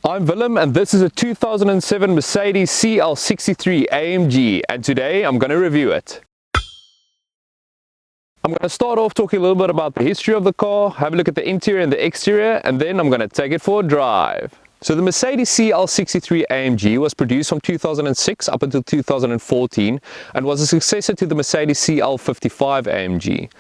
I'm Willem and this is a 2007 Mercedes CL63 AMG and today I'm going to review it. I'm going to start off talking a little bit about the history of the car, have a look at the interior and the exterior, and then I'm going to take it for a drive. So the Mercedes CL63 AMG was produced from 2006 up until 2014 and was a successor to the Mercedes CL55 AMG.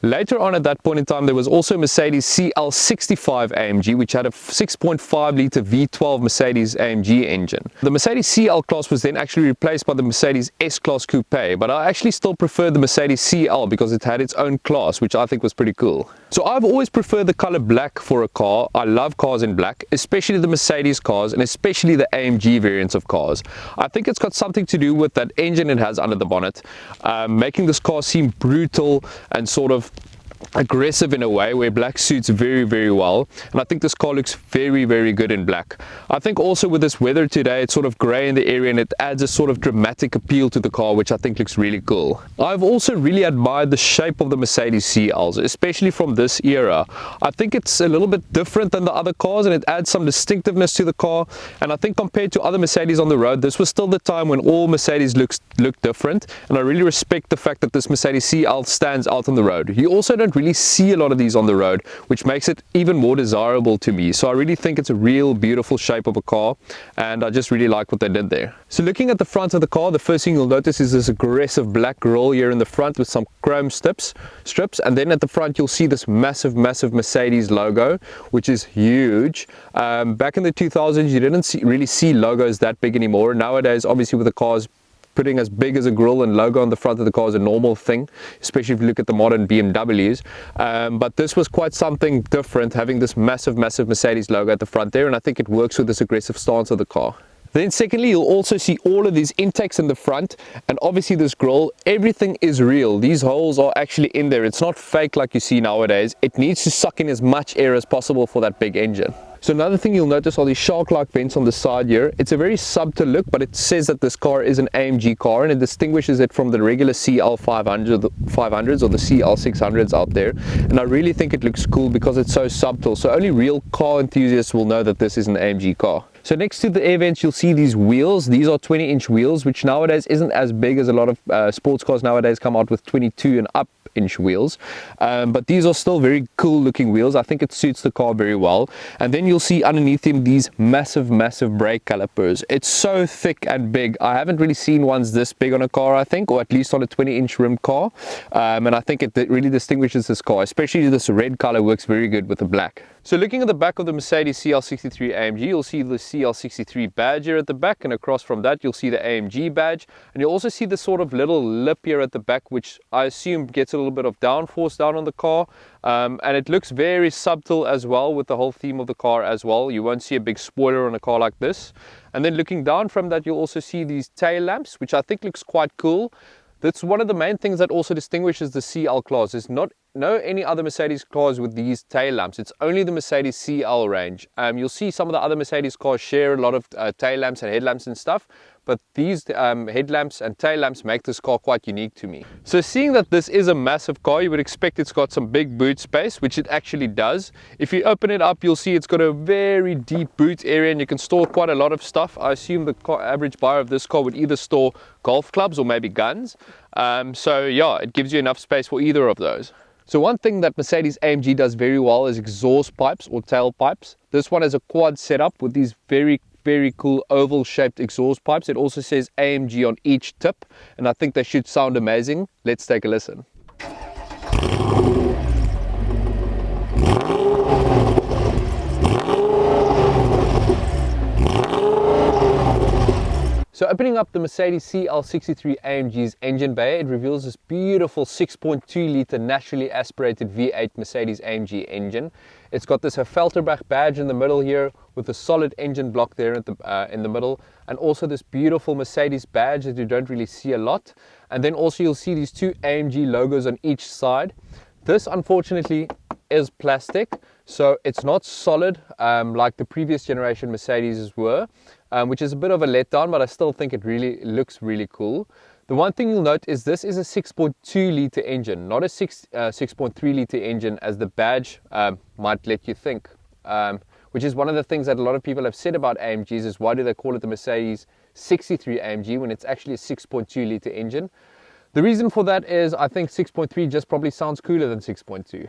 Later on at that point in time there was also Mercedes CL65 AMG which had a 6.5 litre V12 Mercedes AMG engine. The Mercedes CL class was then actually replaced by the Mercedes S-Class Coupe, but I actually still prefer the Mercedes CL because it had its own class, which I think was pretty cool. So I've always preferred the color black for a car. I love cars in black, especially the Mercedes cars and especially the AMG variants of cars. I think it's got something to do with that engine it has under the bonnet, making this car seem brutal and sort of aggressive in a way where black suits very well, and I think this car looks very good in black. I think also with this weather today it's sort of grey in the area and it adds a sort of dramatic appeal to the car, which I think looks really cool. I've also really admired the shape of the Mercedes CLs, especially from this era. I think it's a little bit different than the other cars and it adds some distinctiveness to the car, and I think compared to other Mercedes on the road, this was still the time when all Mercedes looked different, and I really respect the fact that this Mercedes CL stands out on the road. You also don't really see a lot of these on the road, which makes it even more desirable to me. So I really think it's a real beautiful shape of a car and I just really like what they did there. So looking at the front of the car, the first thing you'll notice is this aggressive black grille here in the front with some chrome strips, and then at the front you'll see this massive Mercedes logo, which is huge. Back in the 2000s you didn't really see logos that big anymore. Nowadays, obviously, with the cars putting as big as a grille and logo on the front of the car is a normal thing, especially if you look at the modern BMWs. But this was quite something different, having this massive Mercedes logo at the front there, and I think it works with this aggressive stance of the car. Then secondly, you'll also see all of these intakes in the front, and obviously this grille, everything is real. These holes are actually in there. It's not fake like you see nowadays. It needs to suck in as much air as possible for that big engine. So another thing you'll notice are these shark-like vents on the side here. It's a very subtle look, but it says that this car is an AMG car and it distinguishes it from the regular CL500s or the CL600s out there. And I really think it looks cool because it's so subtle. So only real car enthusiasts will know that this is an AMG car. So next to the air vents you'll see these wheels. These are 20-inch wheels, which nowadays isn't as big as a lot of sports cars nowadays come out with 22 and up inch wheels, but these are still very cool looking wheels. I think it suits the car very well. And then you'll see underneath them these massive brake calipers. It's so thick and big. I haven't really seen ones this big on a car, I think, or at least on a 20-inch rim car, and I think it really distinguishes this car, especially this red color works very good with the black. So looking at the back of the Mercedes CL63 AMG, you'll see the CL63 badge here at the back, and across from that you'll see the AMG badge, and you'll also see the sort of little lip here at the back, which I assume gets a little bit of downforce down on the car, and it looks very subtle as well with the whole theme of the car as well. You won't see a big spoiler on a car like this. And then looking down from that you'll also see these tail lamps, which I think looks quite cool. That's one of the main things that also distinguishes the CL class. There's no any other Mercedes cars with these tail lamps. It's only the Mercedes CL range. You'll see some of the other Mercedes cars share a lot of tail lamps and headlamps and stuff, but these headlamps and tail lamps make this car quite unique to me. So seeing that this is a massive car, you would expect it's got some big boot space, which it actually does. If you open it up, you'll see it's got a very deep boot area and you can store quite a lot of stuff. I assume the average buyer of this car would either store golf clubs or maybe guns. So yeah, it gives you enough space for either of those. So one thing that Mercedes AMG does very well is exhaust pipes or tailpipes. This one has a quad setup with these very cool oval shaped exhaust pipes. It also says AMG on each tip, and I think they should sound amazing. Let's take a listen. So opening up the Mercedes CL63 AMG's engine bay, it reveals this beautiful 6.2 litre naturally aspirated V8 Mercedes AMG engine. It's got this Felterbach badge in the middle here with a solid engine block there in the middle, and also this beautiful Mercedes badge that you don't really see a lot. And then also you'll see these two AMG logos on each side. This unfortunately is plastic, so it's not solid like the previous generation Mercedes were, which is a bit of a letdown, but I still think it really looks really cool. The one thing you'll note is this is a 6.2 litre engine, not a 6.3 litre engine as the badge might let you think, which is one of the things that a lot of people have said about AMGs, is why do they call it the Mercedes 63 AMG when it's actually a 6.2 litre engine. The reason for that is I think 6.3 just probably sounds cooler than 6.2.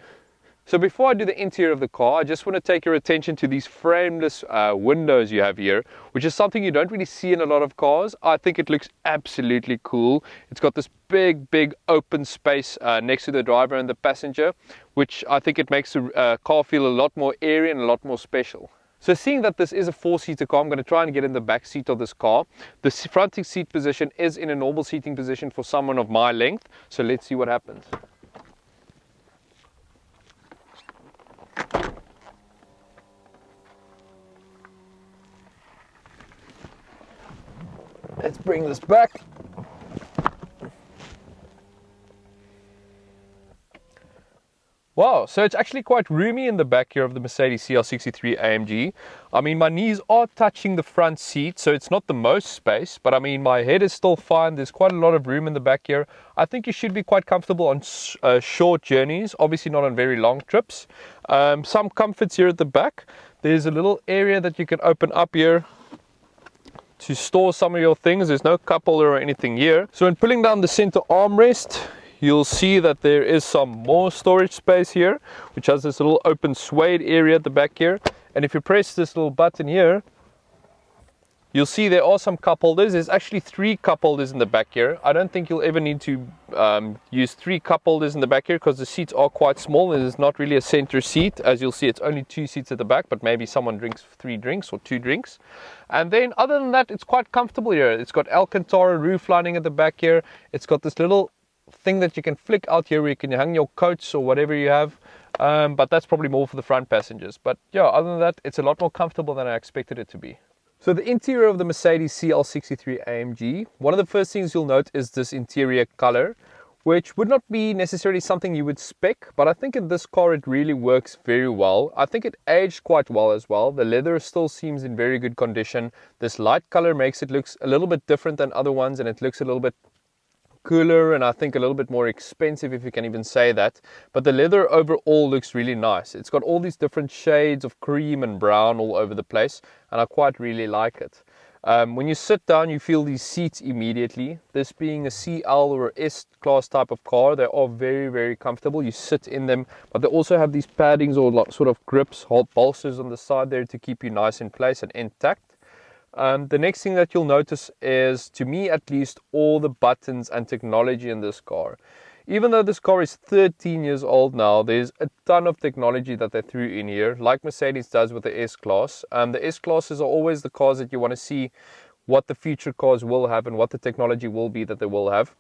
So before I do the interior of the car, I just want to take your attention to these frameless windows you have here, which is something you don't really see in a lot of cars. I think it looks absolutely cool. It's got this big open space next to the driver and the passenger, which I think it makes the car feel a lot more airy and a lot more special. So seeing that this is a 4-seater car, I'm going to try and get in the back seat of this car. The front seat position is in a normal seating position for someone of my length. So let's see what happens. Let's bring this back. Wow, so it's actually quite roomy in the back here of the Mercedes CL63 AMG. I mean, my knees are touching the front seat, so it's not the most space, but I mean, my head is still fine. There's quite a lot of room in the back here. I think you should be quite comfortable on short journeys, obviously not on very long trips. Some comforts here at the back. There's a little area that you can open up here to store some of your things. There's no cup holder or anything here. So in pulling down the center armrest, you'll see that there is some more storage space here, which has this little open suede area at the back here. And if you press this little button here, you'll see there are some cup holders. There's actually 3 cup holders in the back here. I don't think you'll ever need to use 3 cup holders in the back here because the seats are quite small. There's not really a center seat. As you'll see, it's only 2 seats at the back, but maybe someone drinks 3 drinks or 2 drinks. And then other than that, it's quite comfortable here. It's got Alcantara roof lining at the back here. It's got this little thing that you can flick out here where you can hang your coats or whatever you have. But that's probably more for the front passengers. But yeah, other than that, it's a lot more comfortable than I expected it to be. So the interior of the Mercedes CL63 AMG, one of the first things you'll note is this interior color, which would not be necessarily something you would spec, but I think in this car it really works very well. I think it aged quite well as well. The leather still seems in very good condition. This light color makes it look a little bit different than other ones, and it looks a little bit cooler and I think a little bit more expensive, if you can even say that. But the leather overall looks really nice. It's got all these different shades of cream and brown all over the place, and I quite really like it. When you sit down, you feel these seats immediately. This being a CL or S-Class type of car, they are very comfortable. You sit in them, but they also have these paddings or sort of grips, bolsters on the side there to keep you nice in place and intact. The next thing that you'll notice is, to me at least, all the buttons and technology in this car. Even though this car is 13 years old now, there's a ton of technology that they threw in here, like Mercedes does with the S-Class. The S-Classes are always the cars that you want to see what the future cars will have and what the technology will be that they will have.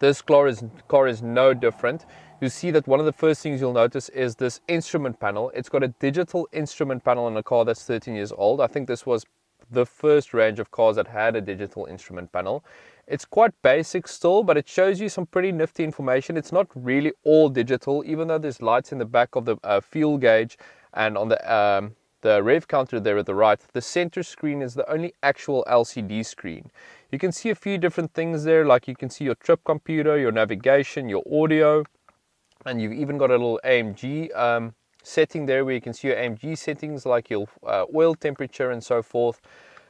This car is no different. You see that one of the first things you'll notice is this instrument panel. It's got a digital instrument panel in a car that's 13 years old. I think this was the first range of cars that had a digital instrument panel. It's quite basic still, but it shows you some pretty nifty information. It's not really all digital, even though there's lights in the back of the fuel gauge and on the rev counter there at the right. The center screen is the only actual LCD screen. You can see a few different things there, like you can see your trip computer, your navigation, your audio, and you've even got a little AMG setting there where you can see your AMG settings, like your oil temperature and so forth,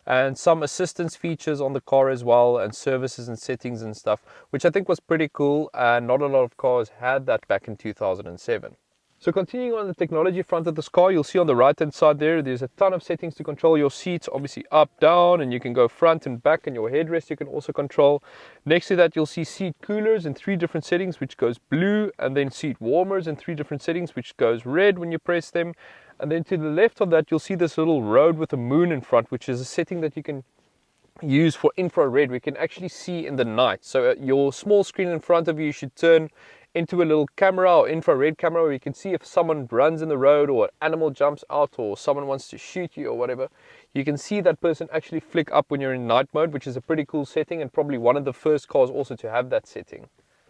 and some assistance features on the car as well, and services and settings and stuff, which I think was pretty cool, and not a lot of cars had that back in 2007. So continuing on the technology front of this car, you'll see on the right hand side there's a ton of settings to control your seats, obviously up, down, and you can go front and back, and your headrest you can also control. Next to that, you'll see seat coolers in 3 different settings, which goes blue, and then seat warmers in 3 different settings, which goes red when you press them. And then to the left of that, you'll see this little road with a moon in front, which is a setting that you can use for infrared. We can actually see in the night. So your small screen in front of you should turn into a little camera or infrared camera where you can see if someone runs in the road or an animal jumps out or someone wants to shoot you or whatever. You can see that person actually flick up when you're in night mode, which is a pretty cool setting, and probably one of the first cars also to have that setting.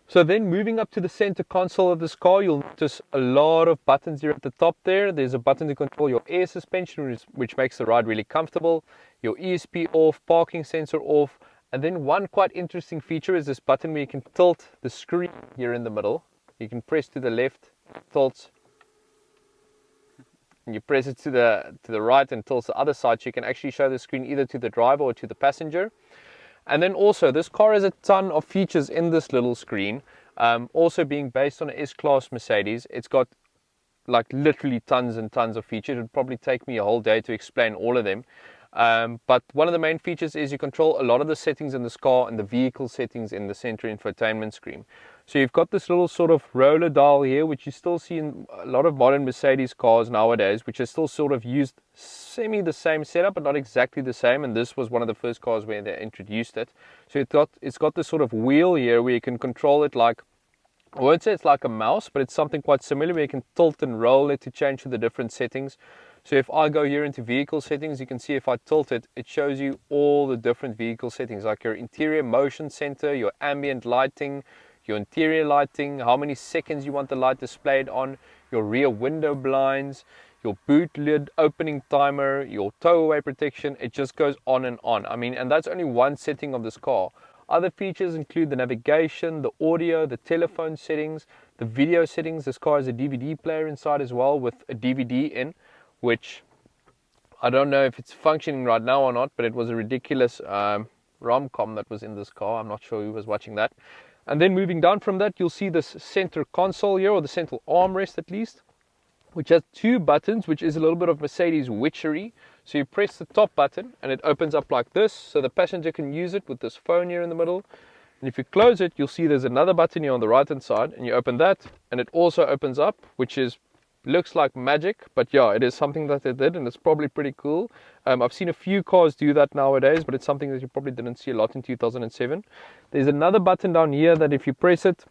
So then moving up to the center console of this car, you'll notice a lot of buttons here at the top there. There's a button to control your air suspension, which makes the ride really comfortable, your ESP off, parking sensor off, and then one quite interesting feature is this button where you can tilt the screen here in the middle. You can press to the left, tilts, and you press it to the right and tilts the other side, so you can actually show the screen either to the driver or to the passenger. And then also, this car has a ton of features in this little screen. Also being based on an S-Class Mercedes, it's got like literally tons and tons of features. It would probably take me a whole day to explain all of them. But one of the main features is you control a lot of the settings in this car and the vehicle settings in the center infotainment screen. So you've got this little sort of roller dial here, which you still see in a lot of modern Mercedes cars nowadays, which is still sort of used semi the same setup, but not exactly the same. And this was one of the first cars where they introduced it. So it's got this sort of wheel here where you can control it like, I won't say it's like a mouse, but it's something quite similar where you can tilt and roll it to change to the different settings. So if I go here into vehicle settings, you can see if I tilt it, it shows you all the different vehicle settings, like your interior motion center, your ambient lighting, your interior lighting, how many seconds you want the light displayed on, your rear window blinds, your boot lid opening timer, your tow-away protection. It just goes on and on. I mean, and that's only one setting of this car. Other features include the navigation, the audio, the telephone settings, the video settings. This car has a DVD player inside as well with a DVD in, which I don't know if it's functioning right now or not, but it was a ridiculous rom-com that was in this car. I'm not sure who was watching that. And then moving down from that, you'll see this center console here, or the central armrest at least, which has two buttons, which is a little bit of Mercedes witchery. So you press the top button and it opens up like this, so the passenger can use it with this phone here in the middle. And if you close it, you'll see there's another button here on the right hand side, and you open that and it also opens up, which looks like magic, but yeah, it is something that they did, and it's probably pretty cool. I've seen a few cars do that nowadays, but it's something that you probably didn't see a lot in 2007. There's another button down here that if you press it,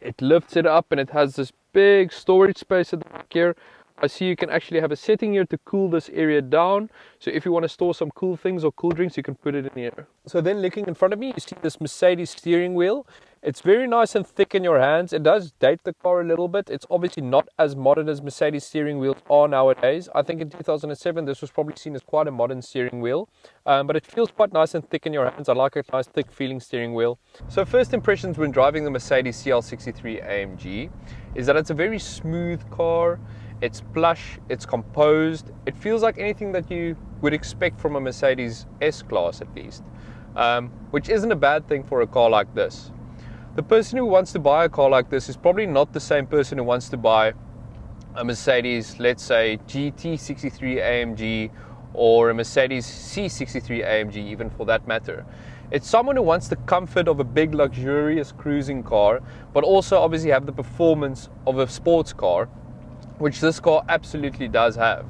it lifts it up, and it has this big storage space at the back here. I see you can actually have a setting here to cool this area down. So if you want to store some cool things or cool drinks, you can put it in here. So then looking in front of me, you see this Mercedes steering wheel. It's very nice and thick in your hands. It does date the car a little bit. It's obviously not as modern as Mercedes steering wheels are nowadays. I think in 2007, this was probably seen as quite a modern steering wheel. But it feels quite nice and thick in your hands. I like a nice thick feeling steering wheel. So first impressions when driving the Mercedes CL63 AMG is that it's a very smooth car. It's plush, it's composed. It feels like anything that you would expect from a Mercedes S-Class at least, which isn't a bad thing for a car like this. The person who wants to buy a car like this is probably not the same person who wants to buy a Mercedes, let's say GT63 AMG or a Mercedes C63 AMG, even for that matter. It's someone who wants the comfort of a big luxurious cruising car, but also obviously have the performance of a sports car, which this car absolutely does have.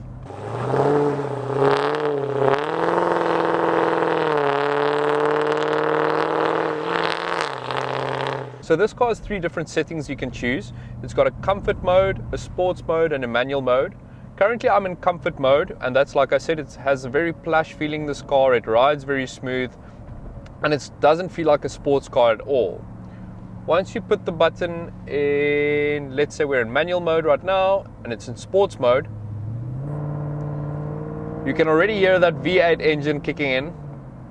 So this car has three different settings you can choose. It's got a comfort mode, a sports mode, and a manual mode. Currently I'm in comfort mode, and that's, like I said, it has a very plush feeling, this car. It rides very smooth, and it doesn't feel like a sports car at all. Once you put the button in, let's say we're in manual mode right now, and it's in sports mode, you can already hear that V8 engine kicking in,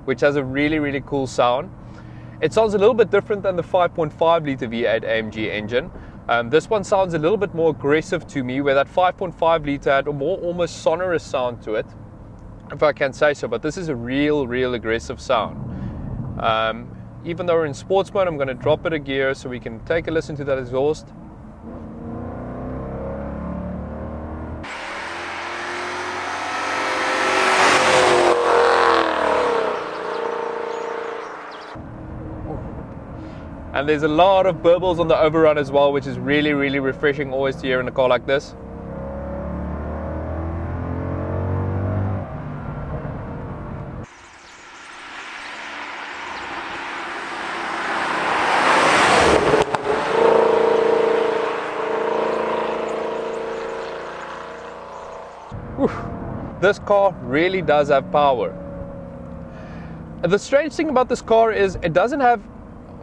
which has a really, really cool sound. It sounds a little bit different than the 5.5 litre V8 AMG engine. This one sounds a little bit more aggressive to me, where that 5.5 litre had a more almost sonorous sound to it, if I can say so, but this is a real aggressive sound. Even though we're in sports mode, I'm going to drop it a gear so we can take a listen to that exhaust. And there's a lot of burbles on the overrun as well, which is really refreshing always to hear in a car like this. This car really does have power. And the strange thing about this car is it doesn't have,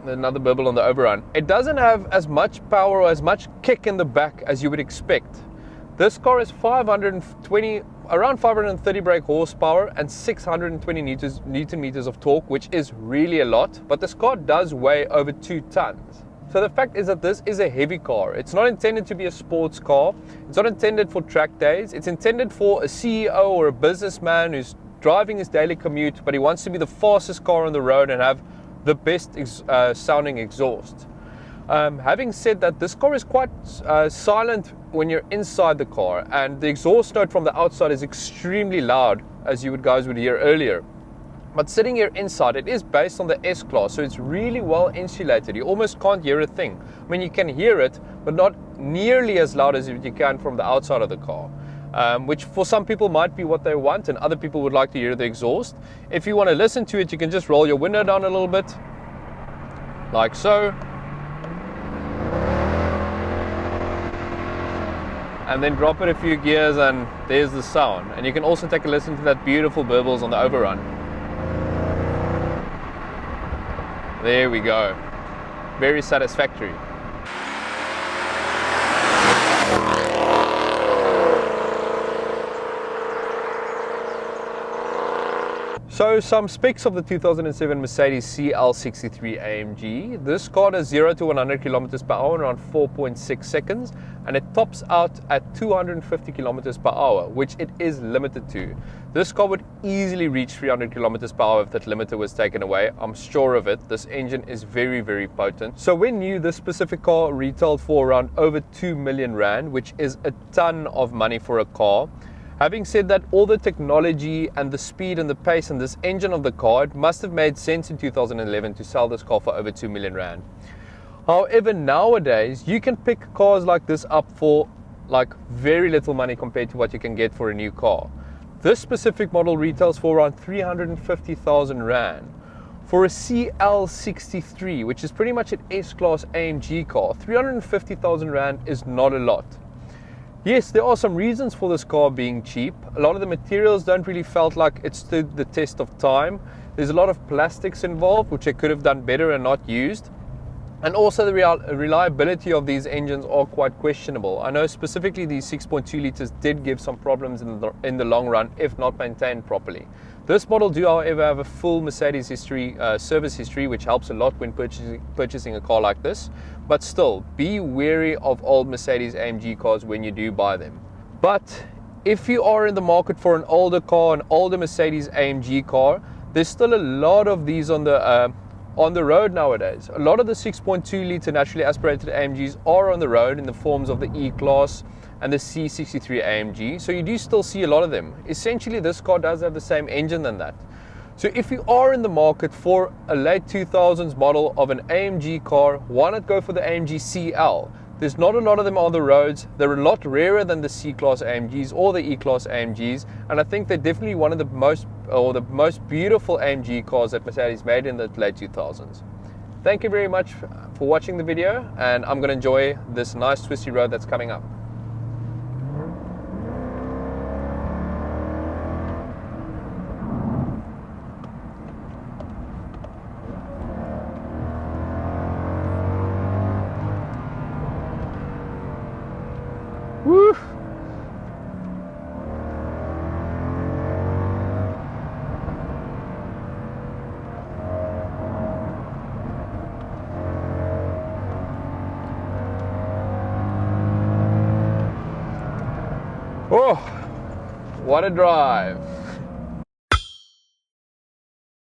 another burble on the overrun, it doesn't have as much power or as much kick in the back as you would expect. This car is around 530 brake horsepower and 620 newton meters of torque, which is really a lot, but this car does weigh over 2 tons. So the fact is that this is a heavy car. It's not intended to be a sports car. It's not intended for track days. It's intended for a CEO or a businessman who's driving his daily commute, but he wants to be the fastest car on the road and have the best sounding exhaust. Having said that, this car is quite silent when you're inside the car, and the exhaust note from the outside is extremely loud, as you guys would hear earlier. But sitting here inside, it is based on the S-Class, so it's really well insulated. You almost can't hear a thing. I mean, you can hear it, but not nearly as loud as you can from the outside of the car. Which for some people might be what they want, and other people would like to hear the exhaust. If you want to listen to it, you can just roll your window down a little bit, like so. And then drop it a few gears and there's the sound. And you can also take a listen to that beautiful burbles on the overrun. There we go. Very satisfactory. So some specs of the 2007 Mercedes CL63 AMG. This car does 0 to 100 kilometers per hour in around 4.6 seconds, and it tops out at 250 kilometers per hour, which it is limited to. This car would easily reach 300 kilometers per hour if that limiter was taken away. I'm sure of it. This engine is very, very potent. So when new, this specific car retailed for around over 2 million Rand, which is a ton of money for a car. Having said that, all the technology and the speed and the pace and this engine of the car, it must have made sense in 2011 to sell this car for over 2 million Rand. However, nowadays, you can pick cars like this up for like very little money compared to what you can get for a new car. This specific model retails for around 350,000 Rand. For a CL63, which is pretty much an S-Class AMG car, 350,000 Rand is not a lot. Yes, there are some reasons for this car being cheap. A lot of the materials don't really felt like it stood the test of time. There's a lot of plastics involved, which they could have done better and not used. And also the reliability of these engines are quite questionable. I know specifically these 6.2 liters did give some problems in the long run if not maintained properly. This model do, however, have a full Mercedes service history, which helps a lot when purchasing a car like this. But still, be wary of old Mercedes AMG cars when you do buy them. But if you are in the market for an older car, an older Mercedes AMG car, there's still a lot of these on the road nowadays. A lot of the 6.2 litre naturally aspirated AMGs are on the road in the forms of the E-Class and the C63 AMG, so you do still see a lot of them. Essentially, this car does have the same engine than that. So if you are in the market for a late 2000s model of an AMG car, why not go for the AMG CL? There's not a lot of them on the roads. They're a lot rarer than the C-Class AMGs or the E-Class AMGs, and I think they're definitely one of the most beautiful AMG cars that Mercedes made in the late 2000s. Thank you very much for watching the video, and I'm going to enjoy this nice twisty road that's coming up. Woo! Oh, what a drive.